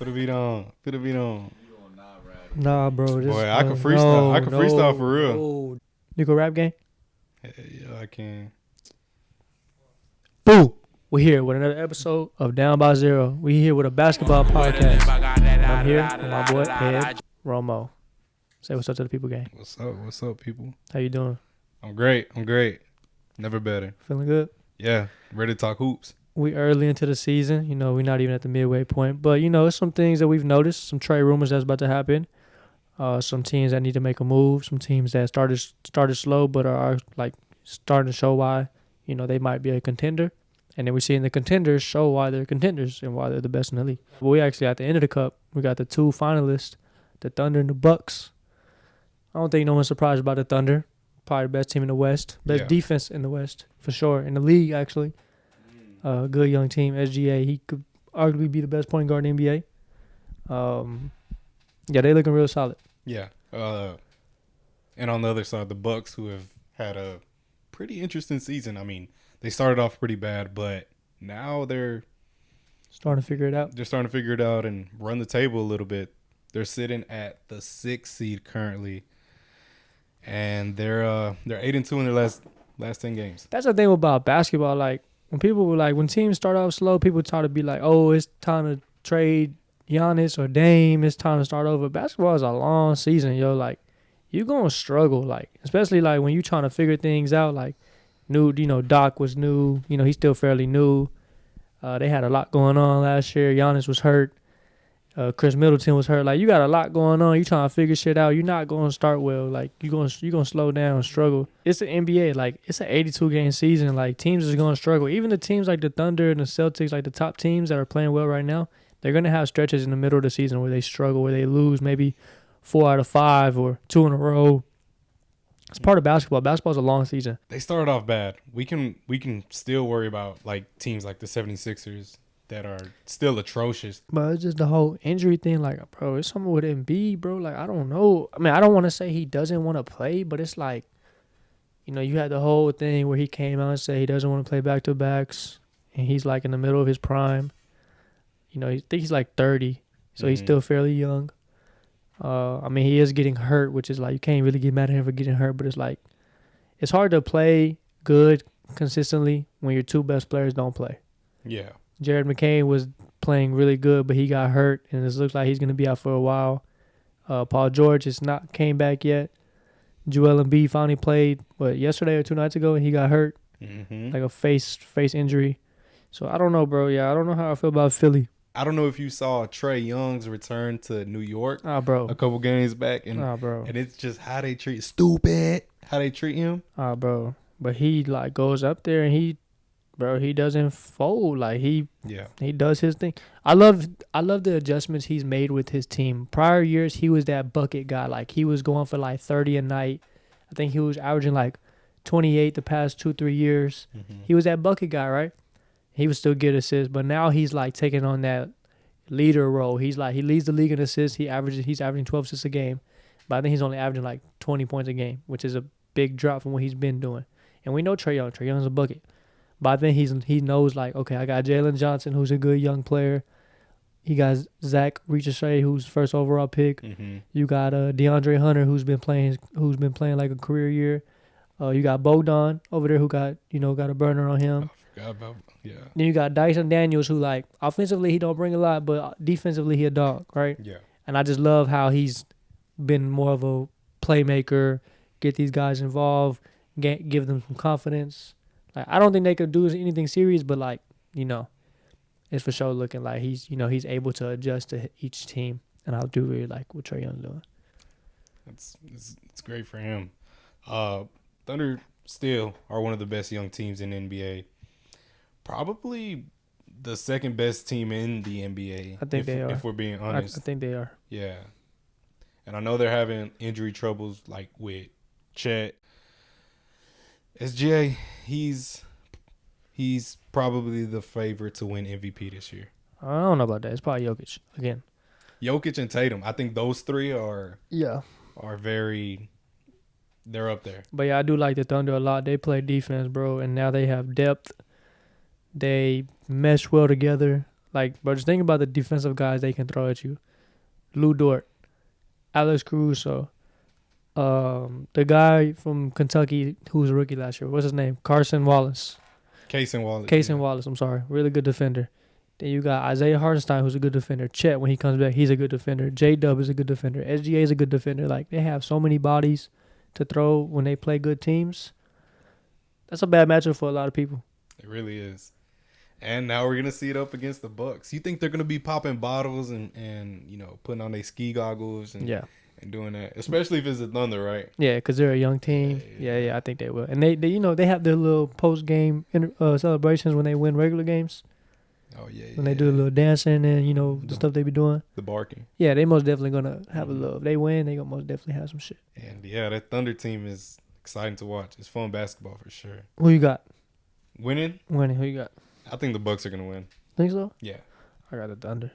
Put a beat on. Put a beat on. Nah, bro. Boy, I can freestyle. I can freestyle for real. No. You go rap game? Yeah, I can. Boom. We're here with another episode of Down by Zero. We here with a basketball podcast. And I'm here with my boy Ed Romo. Say what's up to the people, gang. What's up? What's up, people? How you doing? I'm great. I'm great. Never better. Feeling good? Yeah. Ready to talk hoops. We early into the season. You know, we're not even at the midway point. But, you know, it's some things that we've noticed. Some trade rumors that's about to happen. Some teams that need to make a move. Some teams that started slow but are like starting to show why, you know, they might be a contender. And then we're seeing the contenders show why they're contenders and why they're the best in the league. But we actually, at the end of the cup, we got the two finalists, the Thunder and the Bucks. I don't think no one's surprised about the Thunder. Probably the best team in the West. Best defense in the West, for sure. In the league, actually. Good young team, SGA. He could arguably be the best point guard in the NBA. Yeah, they looking real solid. Yeah. And on the other side, the Bucks, who have had a pretty interesting season. I mean, they started off pretty bad, but now they're starting to figure it out. They're starting to figure it out and run the table a little bit. They're sitting at the 6th seed currently, and they're 8-2 in their last 10 games. That's the thing about basketball. Like when teams start off slow, people try to be like, "Oh, it's time to trade Giannis or Dame. It's time to start over." Basketball is a long season, yo. Like you gonna struggle, like especially like when you trying to figure things out, like. New, you know, Doc was new. You know, he's still fairly new. They had a lot going on last year. Giannis was hurt. Chris Middleton was hurt. Like, you got a lot going on. You trying to figure shit out. You're not going to start well. Like, you're gonna slow down and struggle. It's the NBA. Like, it's an 82-game season. Like, teams is going to struggle. Even the teams like the Thunder and the Celtics, like the top teams that are playing well right now, they're going to have stretches in the middle of the season where they struggle, where they lose maybe 4 out of 5 or 2 in a row. It's part of basketball. Basketball's a long season. They started off bad. We can still worry about like teams like the 76ers that are still atrocious. But it's just the whole injury thing. Like, bro, it's something with Embiid, bro. Like, I don't know. I mean, I don't want to say he doesn't want to play, but it's like, you know, you had the whole thing where he came out and said he doesn't want to play back-to-backs, and he's like in the middle of his prime. You know, I think he's like 30, so he's still fairly young. I mean, he is getting hurt, which is like, you can't really get mad at him for getting hurt, but it's like, it's hard to play good consistently when your two best players don't play. Yeah. Jared McCain was playing really good, but he got hurt, and it looks like he's going to be out for a while. Paul George has not came back yet. Joel Embiid finally played, yesterday or 2 nights ago, and he got hurt, like a face injury. So I don't know, bro. Yeah, I don't know how I feel about Philly. I don't know if you saw Trae Young's return to New York a couple games back. And it's just how they treat how they treat him. Bro. But he, like, goes up there and he doesn't fold. Like, he does his thing. I love the adjustments he's made with his team. Prior years, he was that bucket guy. Like, he was going for, like, 30 a night. I think he was averaging, like, 28 the past 2-3 years. He was that bucket guy, right? He would still get assists, but now he's like taking on that leader role. He's like, he leads the league in assists. He's averaging 12 assists a game, but I think he's only averaging like 20 points a game, which is a big drop from what he's been doing. And we know Trae Young. Trae Young's a bucket, but I think he knows like, okay, I got Jalen Johnson, who's a good young player. He got Zach Ricochet, who's first overall pick. You got DeAndre Hunter, who's been playing like a career year. You got Bogdan over there, who got a burner on him. Yeah. Then you got Dyson Daniels, who, like, offensively he don't bring a lot, but defensively he a dog, right? Yeah. And I just love how he's been more of a playmaker, get these guys involved, give them some confidence. Like, I don't think they could do anything serious, but, like, you know, it's for sure looking like he's able to adjust to each team, and I do really like what Trae Young's doing. It's great for him. Thunder still are one of the best young teams in the NBA. Probably the second best team in the NBA. I think they are. If we're being honest. I think they are. Yeah. And I know they're having injury troubles like with Chet. SGA, he's probably the favorite to win MVP this year. I don't know about that. It's probably Jokic again. Jokic and Tatum. I think those three are very – they're up there. But, yeah, I do like the Thunder a lot. They play defense, bro, and now they have depth. They mesh well together. Like, bro, just think about the defensive guys they can throw at you. Lou Dort, Alex Caruso, the guy from Kentucky who was a rookie last year. What's his name? Carson Wallace. Casey Wallace, I'm sorry. Really good defender. Then you got Isaiah Hartenstein, who's a good defender. Chet, when he comes back, he's a good defender. J-Dub is a good defender. SGA is a good defender. Like, they have so many bodies to throw when they play good teams. That's a bad matchup for a lot of people. It really is. And now we're gonna see it up against the Bucks. You think they're gonna be popping bottles and you know, putting on their ski goggles and doing that, especially if it's the Thunder, right? Yeah, because they're a young team. Yeah, I think they will. And they you know, they have their little post game celebrations when they win regular games. Oh yeah. When they do the little dancing and you know the stuff they be doing. The barking. Yeah, they most definitely gonna have a little. If they win, they gonna most definitely have some shit. And yeah, that Thunder team is exciting to watch. It's fun basketball for sure. Who you got? Winning? Who you got? I think the Bucks are gonna win. Think so? Yeah. I got the Thunder.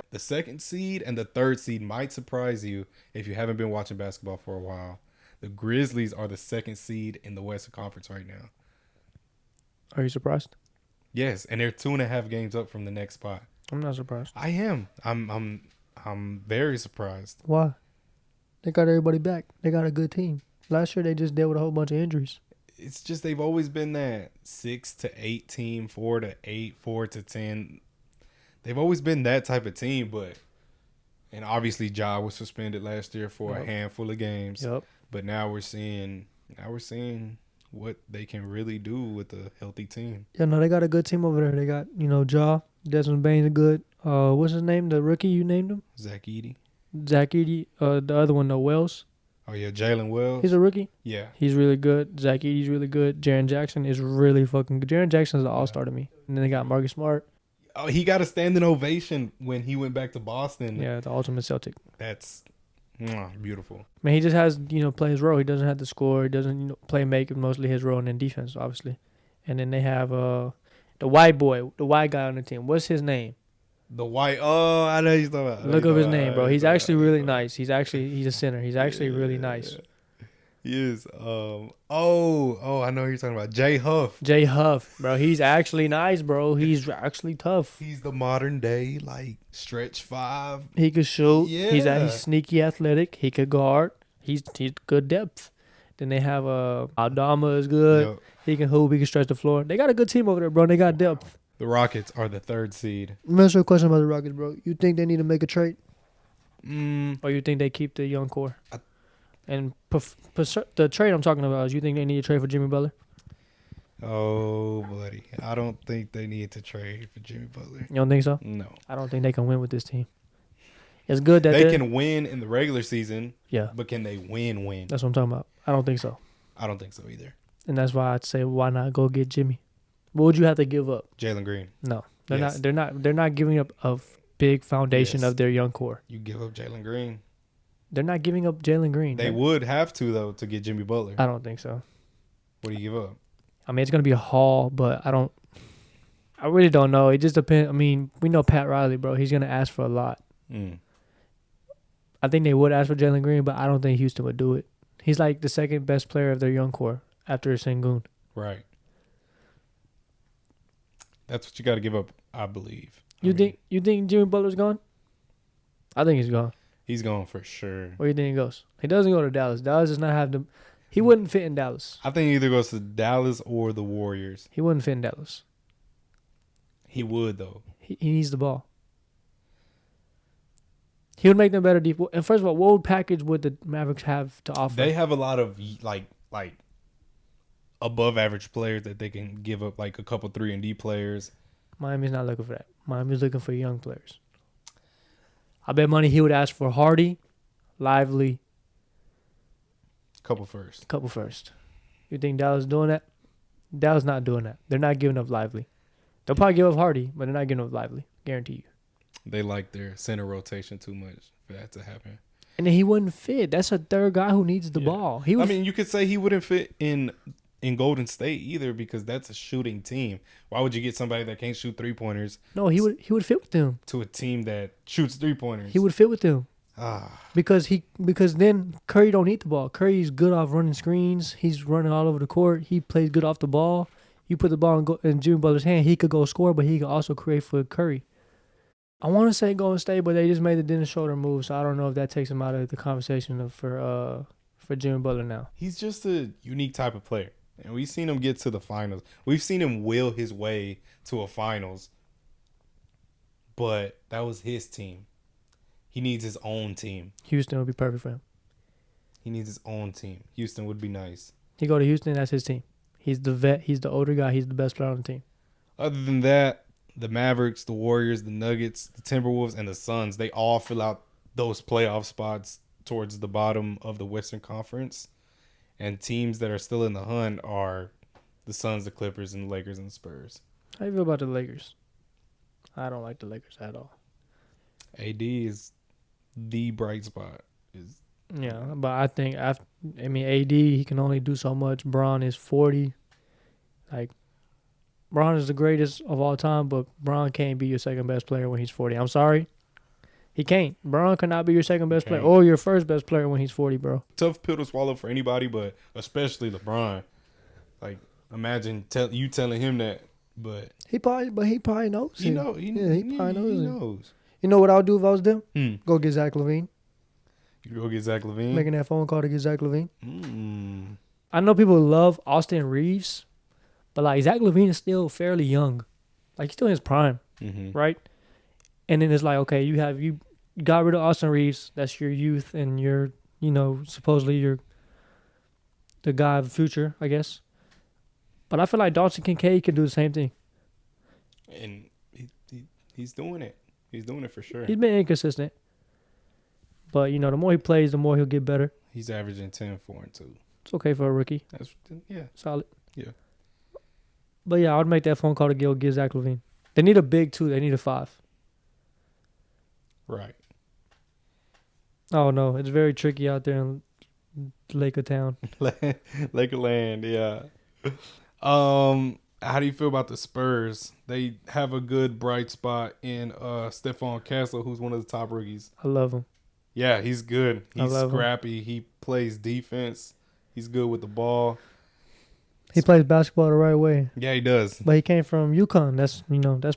The second seed and the third seed might surprise you if you haven't been watching basketball for a while. The Grizzlies are the second seed in the Western Conference right now. Are you surprised? Yes, and they're 2.5 games up from the next spot. I'm not surprised. I am. I'm very surprised. Why? They got everybody back. They got a good team. Last year they just dealt with a whole bunch of injuries. It's just they've always been that 6 to 8 team, 4 to 8, 4 to 10. They've always been that type of team, and obviously Ja was suspended last year for a handful of games. Yep. But now we're seeing what they can really do with a healthy team. Yeah, no, they got a good team over there. They got, you know, Ja, Desmond Bane's good. What's his name? The rookie you named him? Zach Edey. The other one, Wells. Oh yeah, Jalen Wells. He's a rookie. Yeah. He's really good. Zach Edey's really good. Jaren Jackson is really fucking good. Jaren Jackson's an all-star to me. And then they got Marcus Smart. Oh, he got a standing ovation when he went back to Boston. Yeah, the ultimate Celtic. That's beautiful. Man, he just has, you know, play his role. He doesn't have to score. He doesn't, you know, play make mostly his role and then defense, obviously. And then they have the white boy, the white guy on the team. What's his name? The white. Oh, I know he's talking about. Look up his name, bro. He's actually really nice. He's a center. He's actually really nice. He is. I know who you're talking about. Jay Huff, bro. He's actually nice, bro. He's actually tough. He's the modern day like stretch five. He could shoot. Yeah. He's sneaky athletic. He could guard. He's good depth. Then they have Aldama is good. Yep. He can hoop. He can stretch the floor. They got a good team over there, bro. They got depth. The Rockets are the third seed. Let me ask you a question about the Rockets, bro. You think they need to make a trade? Or you think they keep the young core? And the trade I'm talking about is, you think they need to trade for Jimmy Butler? Oh, buddy. I don't think they need to trade for Jimmy Butler. You don't think so? No. I don't think they can win with this team. It's good that they can win in the regular season. Yeah. But can they win? That's what I'm talking about. I don't think so. I don't think so either. And that's why I'd say, why not go get Jimmy? What would you have to give up? Jalen Green. No. They're not giving up a big foundation of their young core. You give up Jalen Green. They're not giving up Jalen Green. They would have to, though, to get Jimmy Butler. I don't think so. What do you give up? I mean, it's going to be a haul, but I really don't know. It just depends. I mean, we know Pat Riley, bro. He's going to ask for a lot. I think they would ask for Jalen Green, but I don't think Houston would do it. He's like the second best player of their young core after Sengun. Right. That's what you got to give up, I believe. You think Jimmy Butler's gone? I think he's gone. He's gone for sure. Where do you think he goes? He doesn't go to Dallas. Dallas does not have the. He wouldn't fit in Dallas. I think he either goes to Dallas or the Warriors. He wouldn't fit in Dallas. He would, though. He needs the ball. He would make them better deep. And first of all, what package would the Mavericks have to offer? They have a lot of like above average players that they can give up, like a couple 3-and-D players. Miami's not looking for that. Miami's looking for young players. I bet money he would ask for Hardy, Lively. Couple first. You think Dallas is doing that? Dallas not doing that. They're not giving up Lively. They'll probably give up Hardy, but they're not giving up Lively. Guarantee you. They like their center rotation too much for that to happen. And then he wouldn't fit. That's a third guy who needs the ball. I mean, you could say he wouldn't fit in Golden State either, because that's a shooting team. Why would you get somebody that can't shoot 3-pointers? No, he would fit with them. To a team that shoots 3-pointers. He would fit with them. Because then Curry don't need the ball. Curry's good off running screens. He's running all over the court. He plays good off the ball. you put the ball in Jimmy Butler's hand, he could go score, but he could also create for Curry. I want to say Golden State, but they just made the Dennis Schroeder move, so I don't know if that takes him out of the conversation for Jimmy Butler now. He's just a unique type of player, and we've seen him get to the finals. We've seen him will his way to a finals, but that was his team. He needs his own team. Houston would be perfect for him. He needs his own team. Houston would be nice. He go to Houston, that's his team. He's the vet. He's the older guy. He's the best player on the team. Other than that, the Mavericks, the Warriors, the Nuggets, the Timberwolves, and the Suns, they all fill out those playoff spots towards the bottom of the Western Conference. And teams that are still in the hunt are the Suns, the Clippers, and the Lakers and the Spurs. How do you feel about the Lakers? I don't like the Lakers at all. AD is the bright spot. Yeah, but I think AD, he can only do so much. Bron is 40. Like, Bron is the greatest of all time, but Bron can't be your second best player when he's 40. I'm sorry. He can't. Bron cannot be your second best player or your first best player when he's 40, bro. Tough pill to swallow for anybody, but especially LeBron. Like, imagine you telling him that, but he probably knows. He probably knows. You know what I would do if I was them? Go get Zach Lavine. You go get Zach Lavine? Making that phone call to get Zach Lavine. I know people love Austin Reeves, but like Zach Lavine is still fairly young. Like he's still in his prime, right? And then it's like, okay, you got rid of Austin Reeves. That's your youth and your, supposedly you're the guy of the future, I guess. But I feel like Dalton Kincaid can do the same thing. And he's doing it. He's doing it for sure. He's been inconsistent. But, the more he plays, the more he'll get better. He's averaging 10, 4, and 2. It's okay for a rookie. Yeah. Solid. Yeah. But, yeah, I would make that phone call to get Zach Lavine. They need a big 2. They need a 5. Right. Oh, no. It's very tricky out there in Laker Town. Lakerland, yeah. How do you feel about the Spurs? They have a good bright spot in Stephon Castle, who's one of the top rookies. I love him. Yeah, he's good. He's scrappy. He plays defense. He's good with the ball. He plays basketball the right way. Yeah, he does. But he came from UConn. That's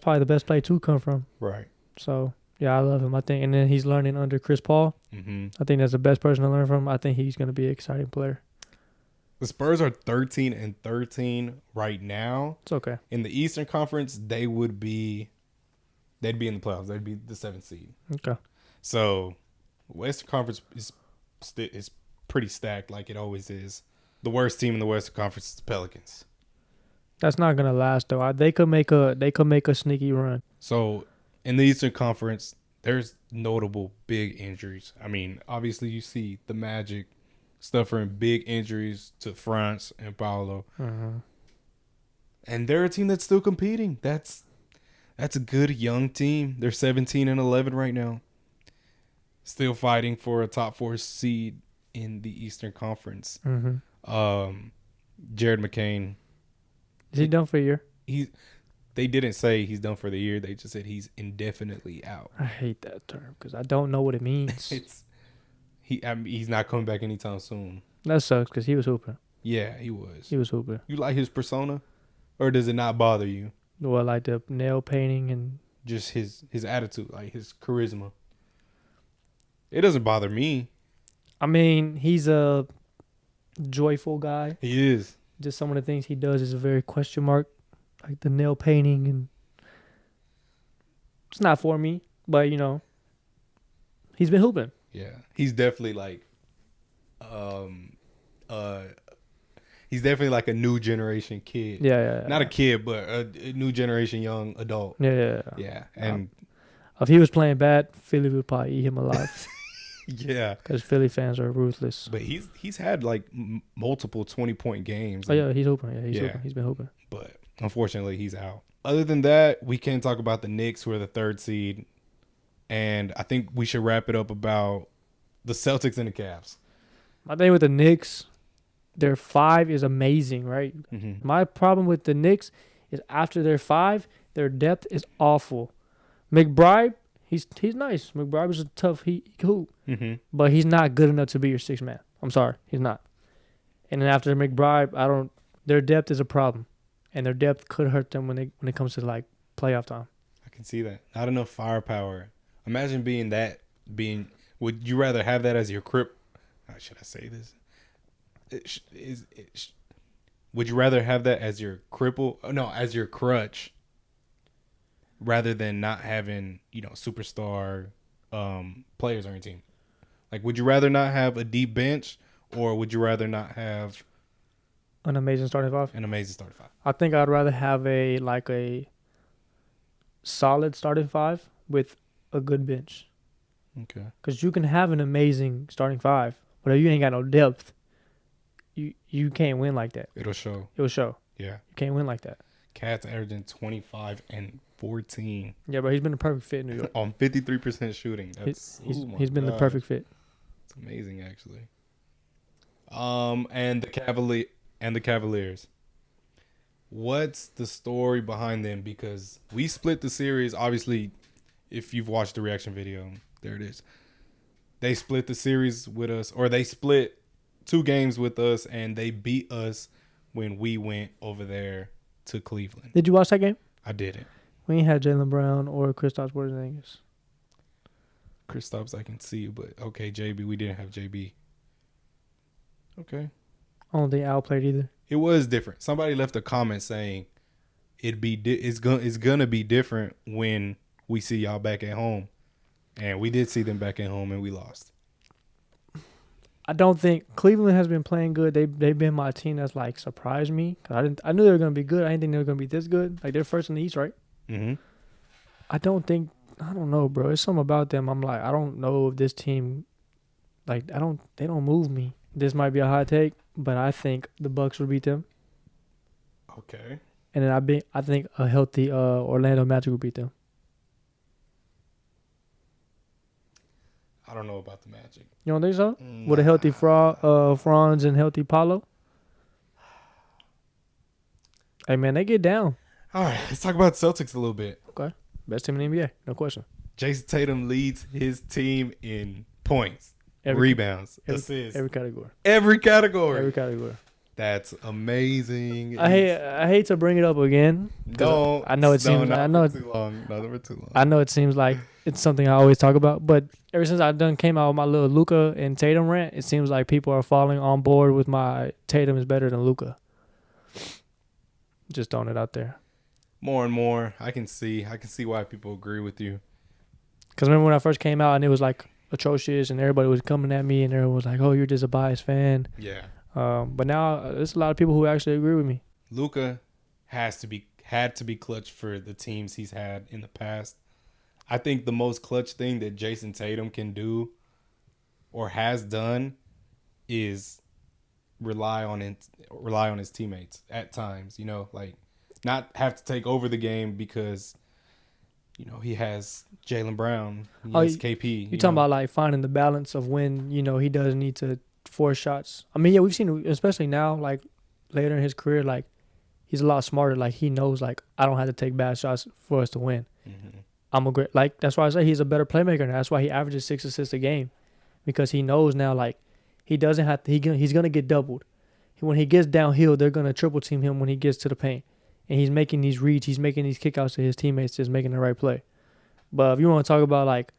probably the best place to come from. Right. So, yeah, I love him. I think, and then he's learning under Chris Paul. I think that's the best person to learn from. I think he's going to be an exciting player. The Spurs are 13-13 right now. It's okay. In the Eastern Conference, they'd be in the playoffs. They'd be the 7th seed. Okay. So, Western Conference is pretty stacked, like it always is. The worst team in the Western Conference is the Pelicans. That's not gonna last though. They could make a sneaky run. So, in the Eastern Conference, there's notable big injuries. I mean, obviously you see the Magic suffering big injuries to France and Paolo. And they're a team that's still competing. That's a good young team. They're 17-11 right now. Still fighting for a top 4 seed in the Eastern Conference. Jared McCain. Is he done for a year? They didn't say he's done for the year. They just said he's indefinitely out. I hate that term because I don't know what it means. He's not coming back anytime soon. That sucks because he was hooping. Yeah, he was. He was hooping. You like his persona? Or does it not bother you? Well, like the nail painting and... Just his attitude, like his charisma. It doesn't bother me. I mean, he's a joyful guy. He is. Just some of the things he does is a very question mark. Like the nail painting and... It's not for me, but, he's been hooping. Yeah. He's definitely like... He's definitely like a new generation kid. Yeah. Not a kid, but a new generation young adult. Yeah. And if he was playing bad, Philly would probably eat him alive. Yeah. Because Philly fans are ruthless. But he's had like multiple 20-point games. Oh, yeah, he's hooping. Yeah, he's hooping. He's been hooping. But unfortunately, he's out. Other than that, we can't talk about the Knicks, who are the 3rd seed. And I think we should wrap it up about the Celtics and the Cavs. My thing with the Knicks... Their 5 is amazing, right? My problem with the Knicks is after their 5, their depth is awful. McBride, he's nice. McBride is a tough he hoop, but he's not good enough to be your 6th man. I'm sorry, he's not. And then after McBride, their depth is a problem, and their depth could hurt them when it comes to like playoff time. I can see that. Not enough firepower. Imagine would you rather have that as your crip? How should I say this? Would you rather have that as your as your crutch, rather than not having, superstar players on your team? Like, would you rather not have a deep bench, or would you rather not have an amazing starting five? I think I'd rather have a solid starting five with a good bench. Okay. Because you can have an amazing starting five, but if you ain't got no depth, you can't win like that. It'll show. Yeah. You can't win like that. Cat's averaging 25 and 14. Yeah, but he's been the perfect fit in New York. On 53% shooting. He's been the perfect fit. It's amazing, actually. And the Cavaliers. What's the story behind them? Because we split the series. Obviously, if you've watched the reaction video, there it is. They split the series with us, or they split 2 games with us, and they beat us when we went over there to Cleveland. Did you watch that game? I didn't. We ain't had Jaylen Brown or Kristaps Porzingis. Kristaps I can see, but okay, JB. We didn't have JB. Okay. I don't think Al played either. It was different. Somebody left a comment saying it's gonna be different when we see y'all back at home, and we did see them back at home, and we lost. I don't think Cleveland has been playing good. They've been my team that's like surprised me. Cause I knew they were gonna be good. I didn't think they were gonna be this good. Like they're first in the East, right? Mm-hmm. I don't know, bro. It's something about them. I'm like, I don't know if this team, like, they don't move me. This might be a hot take, but I think the Bucks will beat them. Okay. And then I think a healthy Orlando Magic will beat them. I don't know about the Magic. You don't think so? Nah. With a healthy Franz and healthy Paulo? Hey, man, they get down. All right, let's talk about the Celtics a little bit. Okay. Best team in the NBA, no question. Jason Tatum leads his team in points, rebounds, assists. Every category. Every category. Every category. That's amazing. I hate to bring it up again. Don't. I know it seems. I know too long. No, never too long. I know it seems like it's something I always talk about, but ever since I came out with my little Luka and Tatum rant, it seems like people are falling on board with my Tatum is better than Luka. Just throwing it out there. More and more, I can see why people agree with you. Because remember when I first came out and it was like atrocious and everybody was coming at me and everyone was like, "Oh, you're just a biased fan." Yeah. But now there's a lot of people who actually agree with me. Luka had to be clutch for the teams he's had in the past. I think the most clutch thing that Jason Tatum can do or has done is rely on his teammates at times, like not have to take over the game because he has Jaylen Brown, he has KP. You talking about like finding the balance of when he doesn't need to force shots. I mean, yeah, we've seen, especially now, like later in his career, like he's a lot smarter. Like he knows, like I don't have to take bad shots for us to win. Mm-hmm. That's why I say he's a better playmaker now. That's why he averages 6 assists a game, because he knows now, like he doesn't have to. He's gonna get doubled. When he gets downhill, they're gonna triple team him when he gets to the paint, and he's making these reads. He's making these kickouts to his teammates, just making the right play. But if you want to talk about like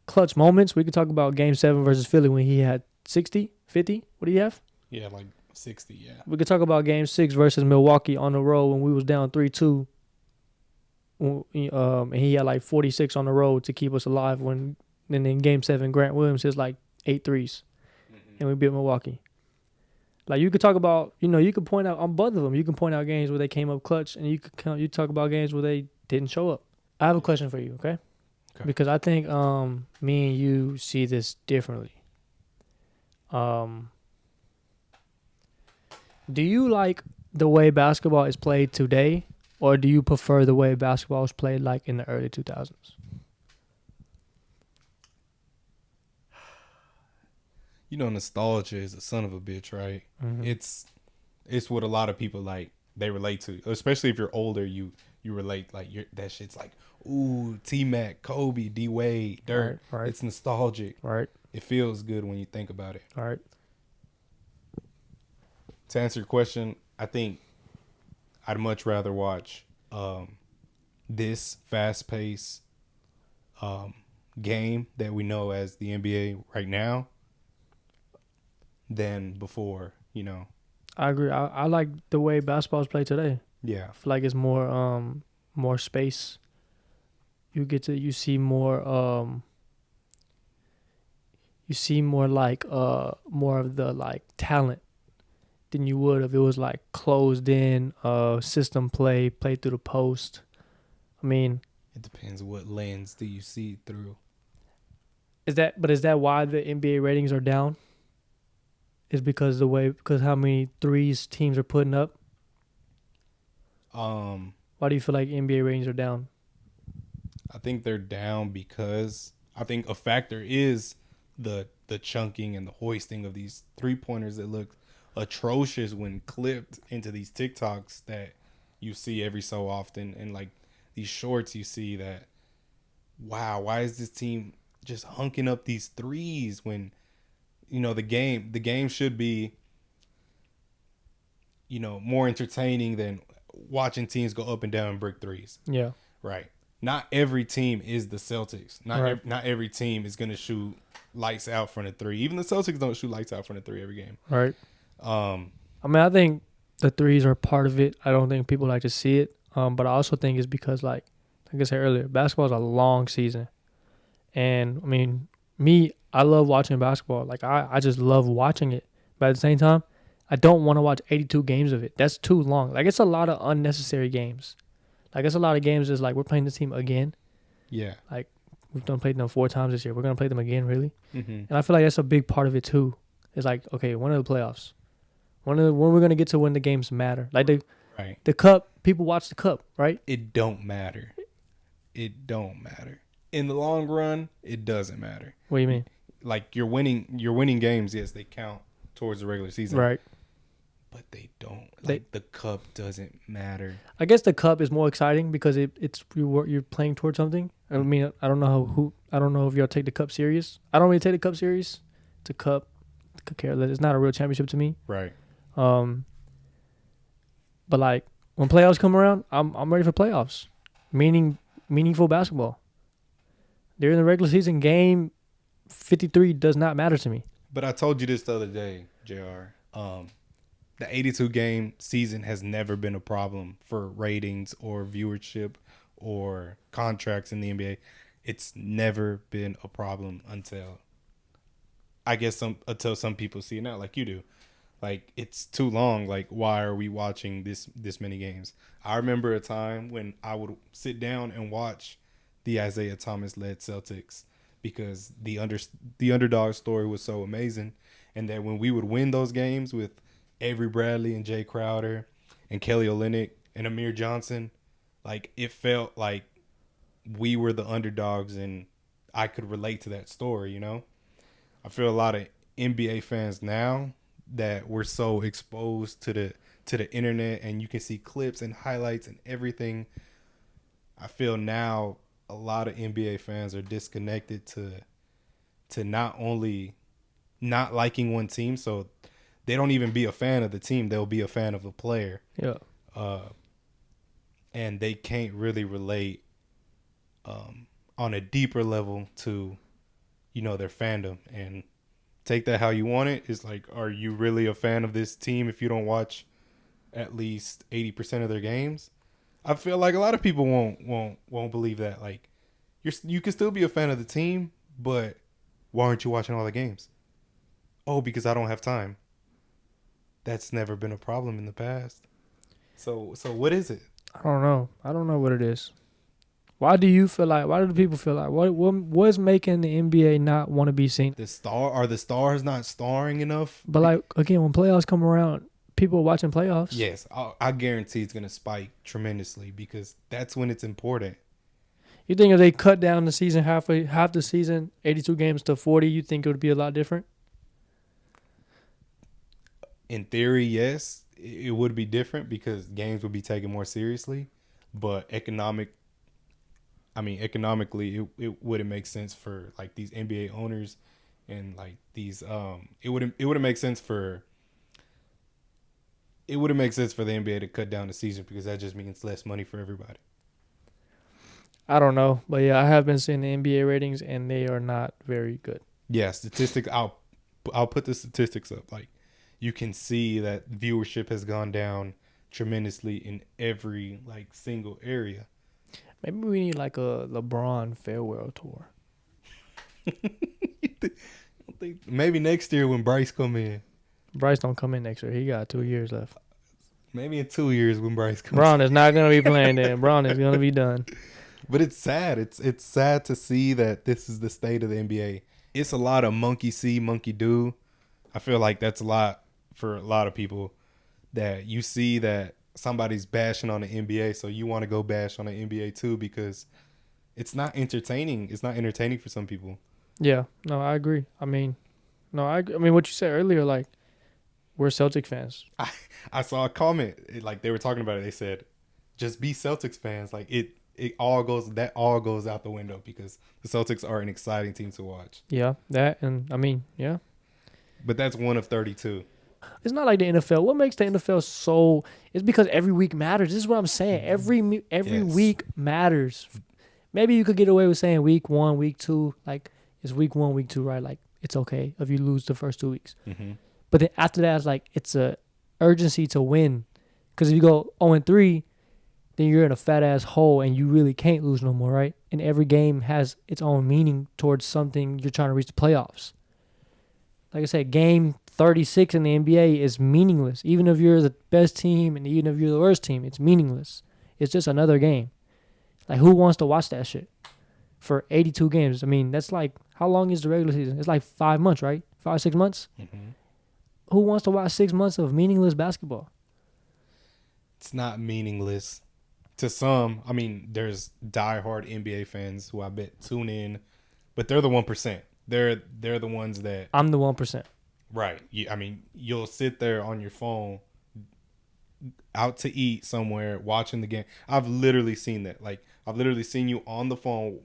clutch moments, we could talk about Game 7 versus Philly when he had 60, 50. What do you have? Yeah, like 60, yeah. We could talk about Game 6 versus Milwaukee on the road when we was down 3-2. And he had like 46 on the road to keep us alive. And in Game 7, Grant Williams hits like 8 threes. Mm-hmm. And we beat Milwaukee. Like you could talk about, you could point out on both of them. You can point out games where they came up clutch, and you talk about games where they didn't show up. I have a question for you, okay? Because I think me and you see this differently. Do you like the way basketball is played today, or do you prefer the way basketball was played like in the early 2000s? Nostalgia is a son of a bitch, right? Mm-hmm. It's what a lot of people like they relate to, especially if you're older. You relate, like that shit's like, ooh, T-Mac, Kobe, D-Wade, Dirk. Right. It's nostalgic. Right. It feels good when you think about it. All right. To answer your question, I think I'd much rather watch this fast-paced game that we know as the NBA right now than before, you know. I agree. I like the way basketball is played today. Yeah. I feel like it's more space. You see more more of the like talent than you would if it was like closed in system played through the post. I mean, it depends what lens do you see through. Is that why the NBA ratings are down? Is because how many threes teams are putting up? Why do you feel like NBA ratings are down? I think they're down because I think a factor is the chunking and the hoisting of these 3-pointers that look atrocious when clipped into these TikToks that you see every so often, and like these shorts you see that, wow, why is this team just hunking up these threes when, you know, the game should be, you know, more entertaining than watching teams go up and down and brick threes. Yeah. Right. Not every team is the Celtics. Not every team is going to shoot lights out from the three. Even the Celtics don't shoot lights out from the three every game. Right. I mean, I think the threes are part of it. I don't think people like to see it. But I also think it's because, like I said earlier, basketball is a long season. And, I mean, I love watching basketball. Like, I just love watching it. But at the same time, I don't want to watch 82 games of it. That's too long. Like, it's a lot of unnecessary games. Like, it's a lot of games that's like, we're playing this team again. Yeah. Like, we've played them 4 times this year. We're going to play them again, really? Mm-hmm. And I feel like that's a big part of it, too. It's like, okay, when are the playoffs? When we're going to get to when the games matter? Like, the cup, people watch the cup, right? It don't matter. It don't matter. In the long run, it doesn't matter. What do you mean? Like, you're winning games, yes, they count towards the regular season. Right. But they don't. Like, the cup doesn't matter. I guess the cup is more exciting because it's you're playing towards something. I mean, I don't know if y'all take the cup serious. I don't really take the cup serious. It's a cup. It's not a real championship to me. Right. But like when playoffs come around, I'm ready for playoffs. Meaningful basketball. During the regular season, game 53 does not matter to me. But I told you this the other day, JR. The 82-game season has never been a problem for ratings or viewership or contracts in the NBA. It's never been a problem until some people see it now, like you do. Like, it's too long. Like, why are we watching this many games? I remember a time when I would sit down and watch the Isaiah Thomas-led Celtics because the underdog story was so amazing, and that when we would win those games with Avery Bradley and Jay Crowder and Kelly Olynyk and Amir Johnson, like, it felt like we were the underdogs, and I could relate to that story, you know? I feel a lot of NBA fans now that we're so exposed to the internet, and you can see clips and highlights and everything. I feel now a lot of NBA fans are disconnected to not only not liking one team, so they don't even be a fan of the team. They'll be a fan of a player. Yeah. And they can't really relate on a deeper level to, you know, their fandom. And take that how you want it. It's like, are you really a fan of this team if you don't watch at least 80% of their games? I feel like a lot of people won't believe that. Like, you can still be a fan of the team, but why aren't you watching all the games? Oh, because I don't have time. That's never been a problem in the past. So what is it? I don't know. I don't know what it is. Why do the people feel like what's making the NBA not want to be seen? Are the stars not starring enough? But like, again, when playoffs come around, people are watching playoffs. Yes, I guarantee it's gonna spike tremendously because that's when it's important. You think if they cut down the season half the season, 82 games to 40, you think it would be a lot different? In theory, yes, it would be different because games would be taken more seriously. But economically, it wouldn't make sense for like these NBA owners and like these. It wouldn't make sense for it wouldn't make sense for the NBA to cut down the season because that just means less money for everybody. I don't know, but yeah, I have been seeing the NBA ratings, and they are not very good. Yeah, statistics. I'll put the statistics up. Like, you can see that viewership has gone down tremendously in every like single area. Maybe we need like a LeBron farewell tour. Maybe next year when Bryce come in. Bryce don't come in next year. He got 2 years left. Maybe in 2 years when Bryce comes. Bron is not gonna be playing then. Bron is gonna be done. But it's sad. It's sad to see that this is the state of the NBA. It's a lot of monkey see, monkey do. I feel like that's a lot for a lot of people, that you see that somebody's bashing on the NBA, so you want to go bash on the NBA too because it's not entertaining. It's not entertaining for some people. Yeah, no, I agree. I mean what you said earlier, like, we're Celtic fans. I saw a comment, like they were talking about it. They said, just be Celtics fans. Like it all goes out the window because the Celtics are an exciting team to watch. Yeah, that, and I mean, yeah. But that's one of 32. It's not like the NFL. What makes the NFL so? It's because every week matters. This is what I'm saying. Every week matters. Maybe you could get away with saying week 1, week 2, like it's week 1, week 2, right? Like it's okay if you lose the first 2 weeks. Mm-hmm. But then after that, it's like it's a urgency to win. Because if you go 0-3, then you're in a fat ass hole and you really can't lose no more, right? And every game has its own meaning towards something you're trying to reach the playoffs. Like I said, game 36 in the NBA is meaningless. Even if you're the best team and even if you're the worst team, it's meaningless. It's just another game. Like, who wants to watch that shit for 82 games? I mean, that's like, how long is the regular season? It's like 5 months, right? 5-6 months? Mm-hmm. Who wants to watch 6 months of meaningless basketball? It's not meaningless. To some, I mean, there's diehard NBA fans who I bet tune in, but they're the 1%. They're the ones that... I'm the 1%. Right. I mean, you'll sit there on your phone, out to eat somewhere, watching the game. I've literally seen that. Like, I've literally seen you on the phone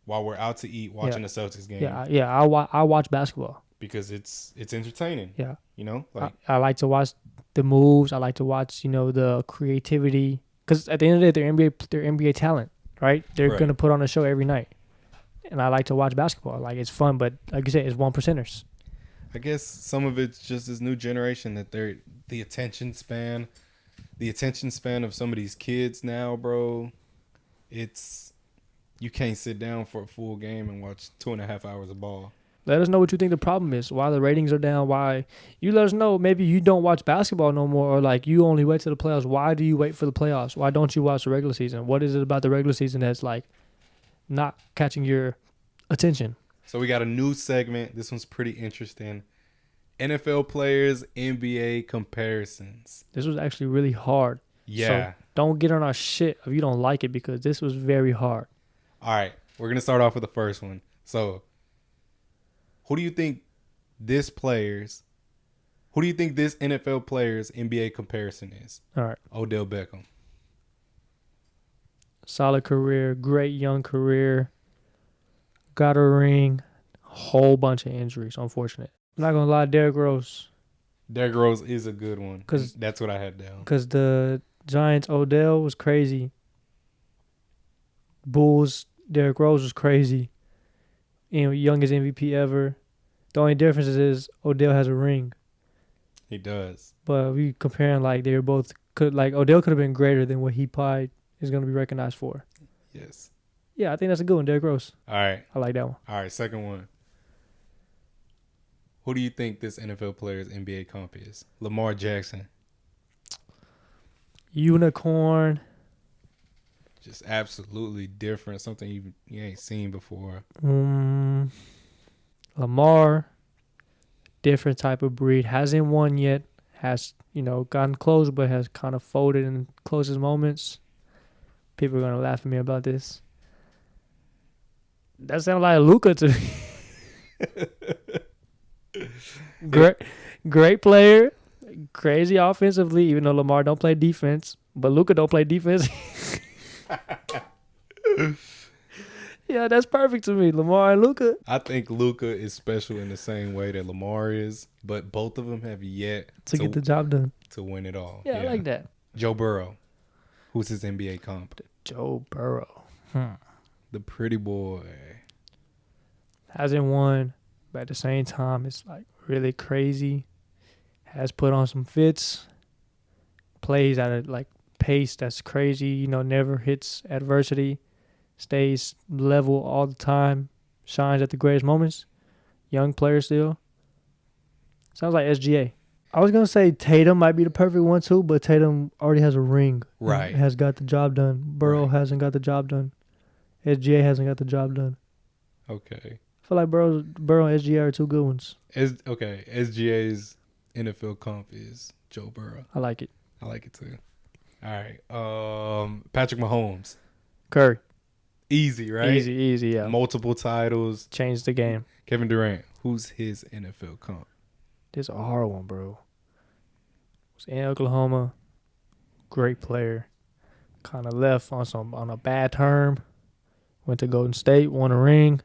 while we're out to eat, watching the Celtics game. Yeah. I watch basketball because it's entertaining. Yeah. You know, like I like to watch the moves. I like to watch, the creativity. Because at the end of the day, they're NBA talent, right? They're gonna put on a show every night, and I like to watch basketball. Like, it's fun, but like you said, it's 1%ers. I guess some of it's just this new generation that they're the attention span of some of these kids now, bro. It's, you can't sit down for a full game and watch 2.5 hours of ball. Let us know what you think the problem is. Why the ratings are down. Why you let us know. Maybe you don't watch basketball no more, or like you only wait to the playoffs. Why do you wait for the playoffs? Why don't you watch the regular season? What is it about the regular season that's like not catching your attention? So we got a new segment. This one's pretty interesting. NFL players, NBA comparisons. This was actually really hard. Yeah. So don't get on our shit if you don't like it, because this was very hard. All right. We're going to start off with the first one. So who do you think this NFL player's NBA comparison is? All right. Odell Beckham. Solid career, great young career. Got a ring, whole bunch of injuries, unfortunate. I'm not going to lie, Derrick Rose. Derrick Rose is a good one. That's what I had down. Because the Giants, Odell was crazy. Bulls, Derrick Rose was crazy. Youngest MVP ever. The only difference is Odell has a ring. He does. But we comparing, like, they were both, Odell could have been greater than what he probably is going to be recognized for. Yes. Yeah, I think that's a good one, Derrick Rose. All right. I like that one. All right, second one. Who do you think this NFL player's NBA comp is? Lamar Jackson. Unicorn. Just absolutely different. Something you ain't seen before. Lamar. Different type of breed. Hasn't won yet. Has, gotten close, but has kind of folded in closest moments. People are going to laugh at me about this. That sounds like Luka to me. Great player. Crazy offensively, even though Lamar don't play defense. But Luka don't play defense. Yeah, that's perfect to me. Lamar and Luka. I think Luka is special in the same way that Lamar is, but both of them have yet to get the job done. To win it all. Yeah, I like that. Joe Burrow. Who's his NBA comp? Joe Burrow. The pretty boy. Hasn't won, but at the same time, it's like really crazy. Has put on some fits. Plays at a like pace that's crazy. You know, never hits adversity. Stays level all the time. Shines at the greatest moments. Young player still. Sounds like SGA. I was going to say Tatum might be the perfect one too, but Tatum already has a ring. Right. Has got the job done. Burrow hasn't got the job done. SGA hasn't got the job done. Okay. I feel like Burrow and SGA are two good ones. SGA's NFL comp is Joe Burrow. I like it. I like it too. All right. Patrick Mahomes. Curry. Easy, right? Easy, yeah. Multiple titles. Changed the game. Kevin Durant. Who's his NFL comp? This is a hard one, bro. Was in Oklahoma. Great player. Kind of left on a bad term. Went to Golden State, won a ring.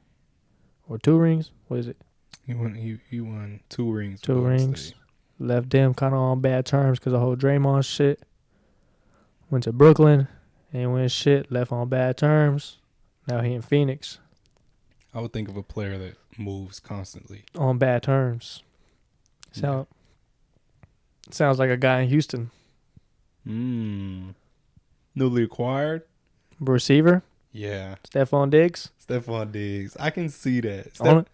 Or 2 rings. What is it? He won 2 rings. 2 rings. Left them kind of on bad terms because of the whole Draymond shit. Went to Brooklyn. Ain't win shit. Left on bad terms. Now he in Phoenix. I would think of a player that moves constantly. On bad terms. Sounds like a guy in Houston. Newly acquired? Receiver? Yeah. Stephon Diggs? I can see that.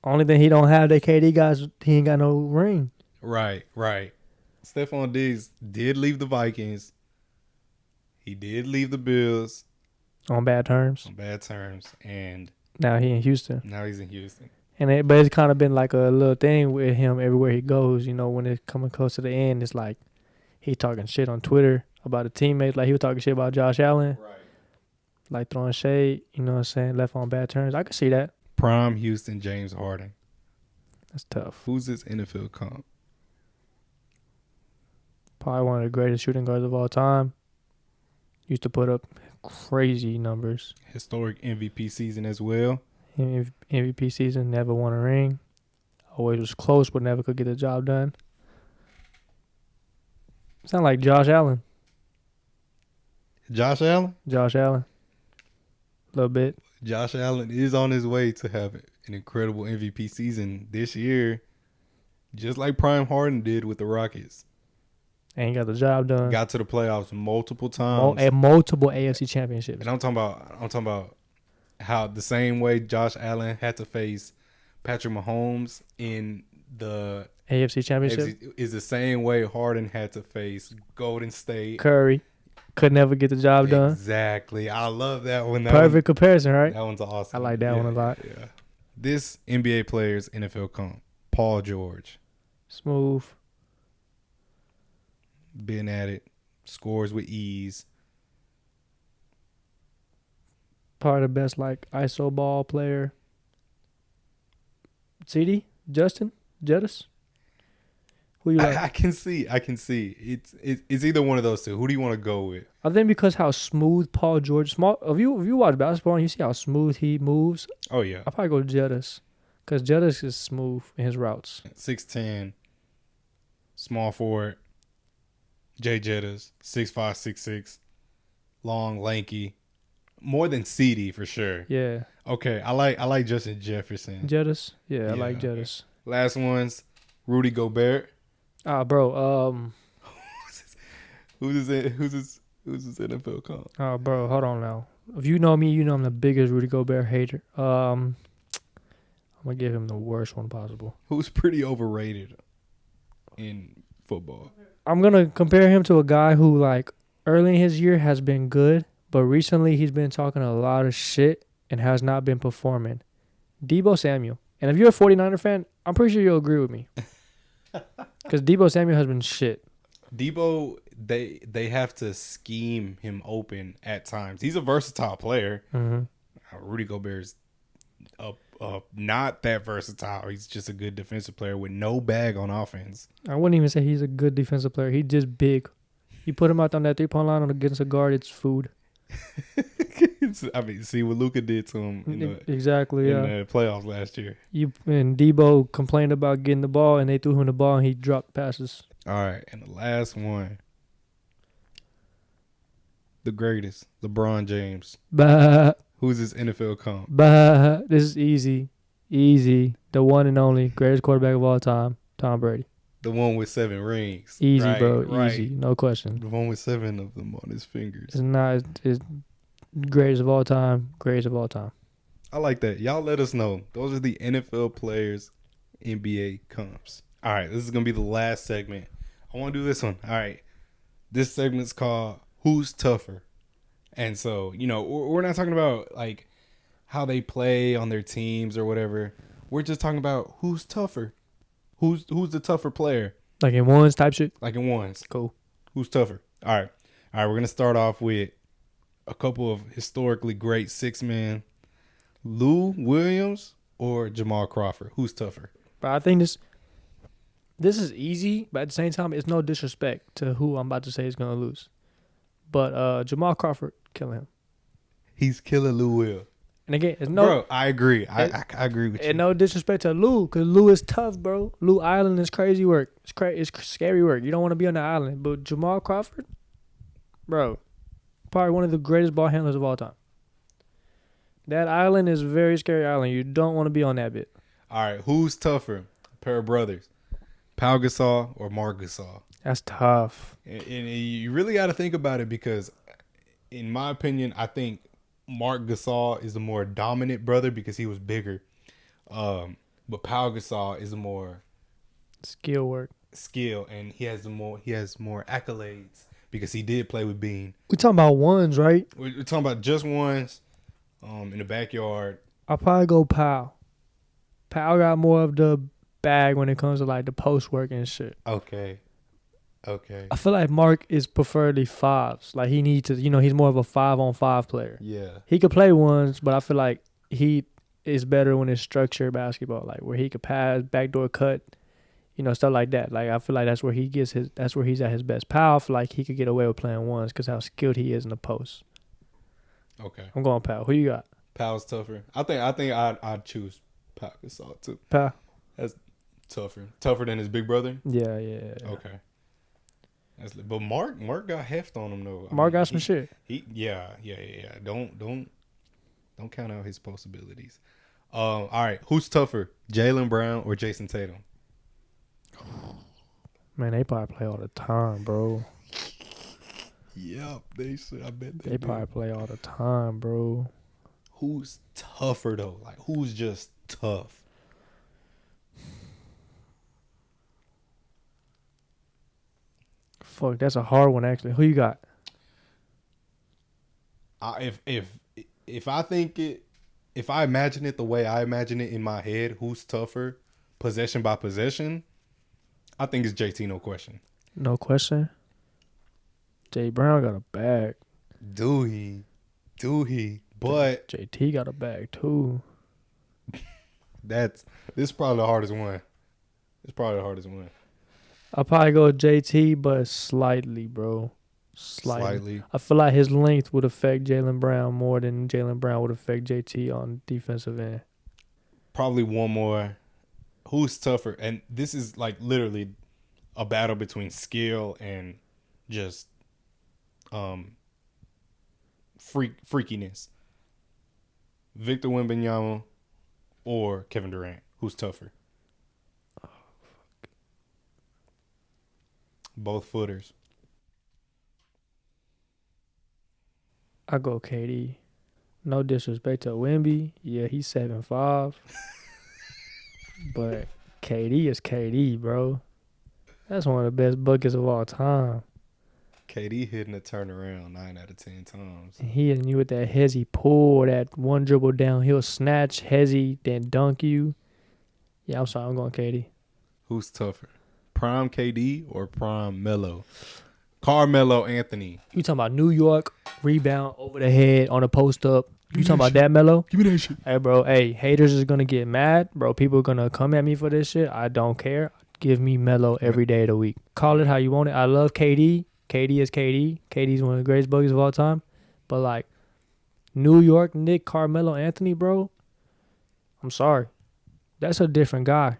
Only thing he don't have that KD guys, he ain't got no ring. Right. Stephon Diggs did leave the Vikings. He did leave the Bills. On bad terms. And now he in Houston. He's in Houston. But it's kind of been like a little thing with him everywhere he goes. You know, when it's coming close to the end, it's like he talking shit on Twitter about a teammate. Like he was talking shit about Josh Allen. Right. Like throwing shade, you know what I'm saying? Left on bad terms. I can see that. Prime Houston James Harden. That's tough. Who's his NFL comp? Probably one of the greatest shooting guards of all time. Used to put up crazy numbers. Historic MVP season as well. MVP season, never won a ring. Always was close, but never could get the job done. Sound like Josh Allen. Josh Allen? A little bit. Josh Allen is on his way to have an incredible MVP season this year, just like Prime Harden did with the Rockets. Ain't got the job done. Got to the playoffs multiple times. Multiple AFC championships. And I'm talking about how the same way Josh Allen had to face Patrick Mahomes in the AFC championship is the same way Harden had to face Golden State. Curry could never get the job done. Exactly. I love that one. Perfect comparison, right? That one's awesome. I like that one a lot. Yeah. This NBA player's NFL comp, Paul George. Smooth. Been at it. Scores with ease. Probably the best like ISO ball player. CD? Justin? Jettis? Who you like? I can see. It's either one of those two. Who do you want to go with? I think because how smooth Paul George if you watch basketball and you see how smooth he moves. Oh yeah. I'll probably go Jettis. Because Jettis is smooth in his routes. 6'10", small forward. Jay Jettis, 6'5", 6'6", long, lanky. More than CD for sure. Yeah. Okay, I like Justin Jefferson. Jettis? Yeah, I like Jettis. Last one's Rudy Gobert. Bro. Who's his NFL comp? Bro, hold on now. If you know me, you know I'm the biggest Rudy Gobert hater. I'm gonna give him the worst one possible. Who's pretty overrated in football? I'm gonna compare him to a guy who like early in his year has been good, but recently he's been talking a lot of shit and has not been performing. Deebo Samuel. And if you're a 49er fan, I'm pretty sure you'll agree with me. Because Deebo Samuel has been shit. Deebo, they have to scheme him open at times. He's a versatile player. Mm-hmm. Rudy Gobert's not that versatile. He's just a good defensive player with no bag on offense. I wouldn't even say he's a good defensive player. He's just big. You put him out on that 3-point line against a guard, it's food. I mean, see what Luka did to him in the playoffs last year. And Debo complained about getting the ball, and they threw him the ball, and he dropped passes. All right, and the last one, the greatest, LeBron James. Bah. Who's his NFL comp? Bah. This is easy. The one and only greatest quarterback of all time, Tom Brady. The one with 7 rings. Easy, right, bro. Right. Easy. No question. The one with 7 of them on his fingers. It's greatest of all time. Greatest of all time. I like that. Y'all let us know. Those are the NFL players, NBA comps. All right, this is going to be the last segment. I want to do this one. All right. This segment's called Who's Tougher? And so, we're not talking about like how they play on their teams or whatever. We're just talking about who's tougher. Who's the tougher player? Like in ones type shit? Like in ones. Cool. Who's tougher? All right, we're going to start off with a couple of historically great 6-man. Lou Williams or Jamal Crawford? Who's tougher? But I think this is easy, but at the same time, it's no disrespect to who I'm about to say is going to lose. But Jamal Crawford, killing him. He's killing Lou Will. And again, it's bro, I agree. I agree with you. And no disrespect to Lou, because Lou is tough, bro. Lou Island is crazy work. It's scary work. You don't want to be on the island. But Jamal Crawford, bro, probably one of the greatest ball handlers of all time. That island is a very scary island. You don't want to be on that bit. All right, who's tougher? A pair of brothers, Pau Gasol or Marc Gasol? That's tough. And you really got to think about it because, in my opinion, I think Marc Gasol is the more dominant brother because he was bigger. But Pau Gasol is the more skill, and he has more accolades because he did play with Bean. We're talking about ones, right? We're talking about just ones in the backyard. I'll probably go Pau. Pau got more of the bag when it comes to like the post work and shit. Okay. I feel like Mark is preferably fives. Like he needs to, he's more of a 5-on-5 player. Yeah. He could play ones, but I feel like he is better when it's structured basketball, like where he could pass, backdoor cut, stuff like that. Like I feel like that's where he's at his best. Pau, I feel like he could get away with playing ones because how skilled he is in the post. Okay. I'm going Pau. Who you got? Pau's tougher. I think I'd choose Pau Gasol too. Pau. That's tougher than his big brother. Yeah. Okay. But Mark got heft on him though. Mark got some shit. Yeah. Don't count out his possibilities. All right, who's tougher, Jaylen Brown or Jason Tatum? Man, they probably play all the time, bro. Yep, they should. I bet they probably play all the time, bro. Who's tougher though? Like who's just tough? Fuck, that's a hard one actually. Who you got? If I think it, if I imagine it the way I imagine it in my head, who's tougher, possession by possession? I think it's JT, no question. No question. Jay Brown got a bag. Do he? But JT got a bag too. This is probably the hardest one. I'll probably go with JT, but slightly, bro. Slightly. I feel like his length would affect Jaylen Brown more than Jaylen Brown would affect JT on defensive end. Probably one more. Who's tougher? And this is like literally a battle between skill and just freakiness. Victor Wembanyama or Kevin Durant? Who's tougher? Oh, fuck. Both footers. I go KD. No disrespect to Wemby. Yeah, he's 7'5". But KD is KD, bro. That's one of the best buckets of all time. KD hitting a turnaround 9 out of 10 times. And he hitting you with that hezzy pull, that one dribble down, he'll snatch hezzy, then dunk you. Yeah, I'm sorry, I'm going KD. Who's tougher? Prime KD or prime Melo? Carmelo Anthony. You talking about New York, rebound over the head on a post up. You talking about that, Melo? Give me that shit. Hey, bro. Hey, haters is going to get mad. Bro, people are going to come at me for this shit. I don't care. Give me Melo every day of the week. Call it how you want it. I love KD. KD is KD. KD's one of the greatest buckets of all time. But like New York Nick Carmelo Anthony, bro, I'm sorry. That's a different guy.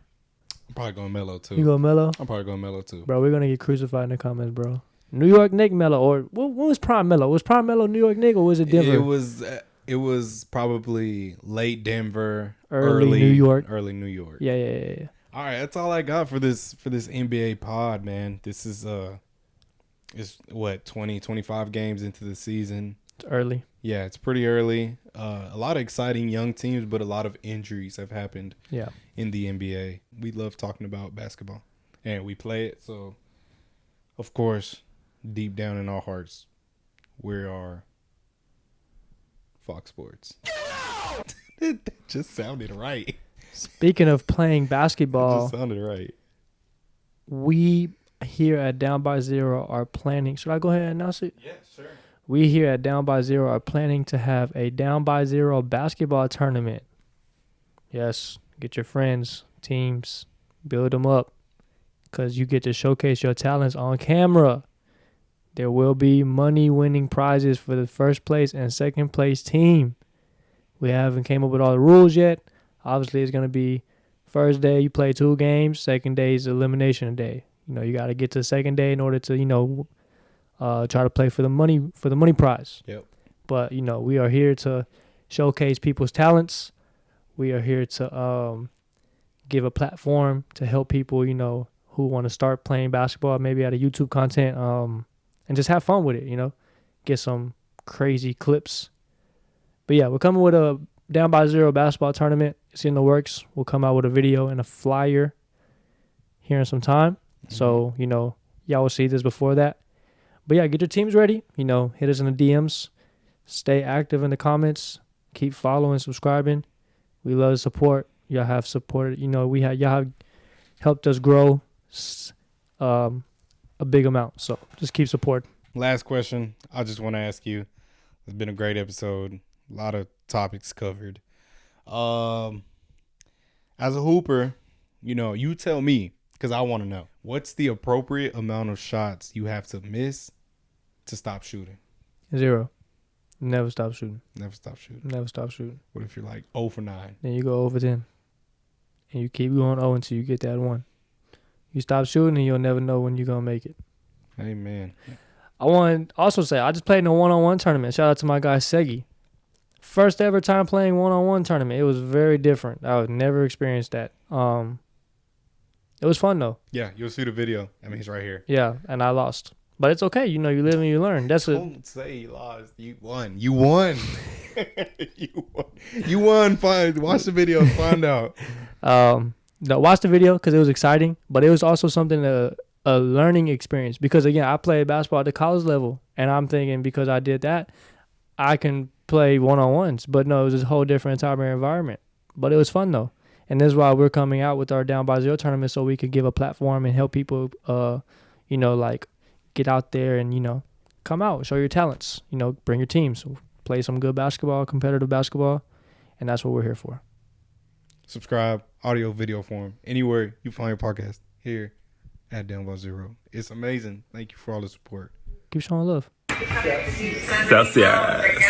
I'm probably going Melo too. You go Melo? I'm probably going Melo too. Bro, we're going to get crucified in the comments, bro. New York Nick Melo, or what was Prime Melo? Was Prime Melo New York Nick, or was it Denver? It was probably late Denver, early New York. Early New York. Yeah. All right, that's all I got for this NBA pod, man. This is it's what 25 games into the season. It's early. Yeah, it's pretty early. A lot of exciting young teams, but a lot of injuries have happened. Yeah. In the NBA, we love talking about basketball, and we play it. So, of course, deep down in our hearts, we are Fox Sports. That just sounded right. Speaking of playing basketball, it just sounded right. We here at Down by Zero are planning. Should I go ahead and announce it? Yeah, sure. We here at Down by Zero are planning to have a Down by Zero basketball tournament. Yes, get your friends, teams, build them up, because you get to showcase your talents on camera. There will be money-winning prizes for the first place and second place team. We haven't came up with all the rules yet. Obviously, it's going to be first day you play 2 games, second day is elimination day. You know, you got to get to the second day in order to, try to play for the money prize. Yep. But, we are here to showcase people's talents. We are here to give a platform to help people, who want to start playing basketball, maybe out of YouTube content, and just have fun with it, get some crazy clips. But yeah, we're coming with a Down by Zero basketball tournament. It's in the works. We'll come out with a video and a flyer here in some time. Mm-hmm. So, y'all will see this before that. But yeah, get your teams ready. Hit us in the DMs. Stay active in the comments. Keep following, subscribing. We love the support. Y'all have supported. Y'all have helped us grow a big amount. So just keep supporting. Last question. I just want to ask you. It's been a great episode. A lot of topics covered. As a hooper, you tell me, because I want to know, what's the appropriate amount of shots you have to miss to stop shooting? 0. Never stop shooting. Never stop shooting. Never stop shooting. What if you're like 0 for 9? Then you go 0 for 10. And you keep going 0 until you get that 1. You stop shooting and you'll never know when you're going to make it. Amen. I want to also say, I just played in a one-on-one tournament. Shout out to my guy, Segi. First ever time playing one-on-one tournament. It was very different. I would never experienced that. It was fun, though. Yeah, you'll see the video. I mean, it's right here. Yeah, and I lost. But it's okay. You live and you learn. Don't say you lost. You won. You won. You won. Fine. Watch the video and find out. No, watch the video because it was exciting. But it was also something, a learning experience. Because, again, I played basketball at the college level. And I'm thinking because I did that, I can play one-on-ones. But no, it was a whole different type of environment. But it was fun, though. And this is why we're coming out with our Down by Zero tournament, so we could give a platform and help people, get out there and, come out, show your talents, bring your teams, play some good basketball, competitive basketball. And that's what we're here for. Subscribe, audio, video form, anywhere you find your podcast, here at Down by Zero. It's amazing. Thank you for all the support. Keep showing love. Celsius.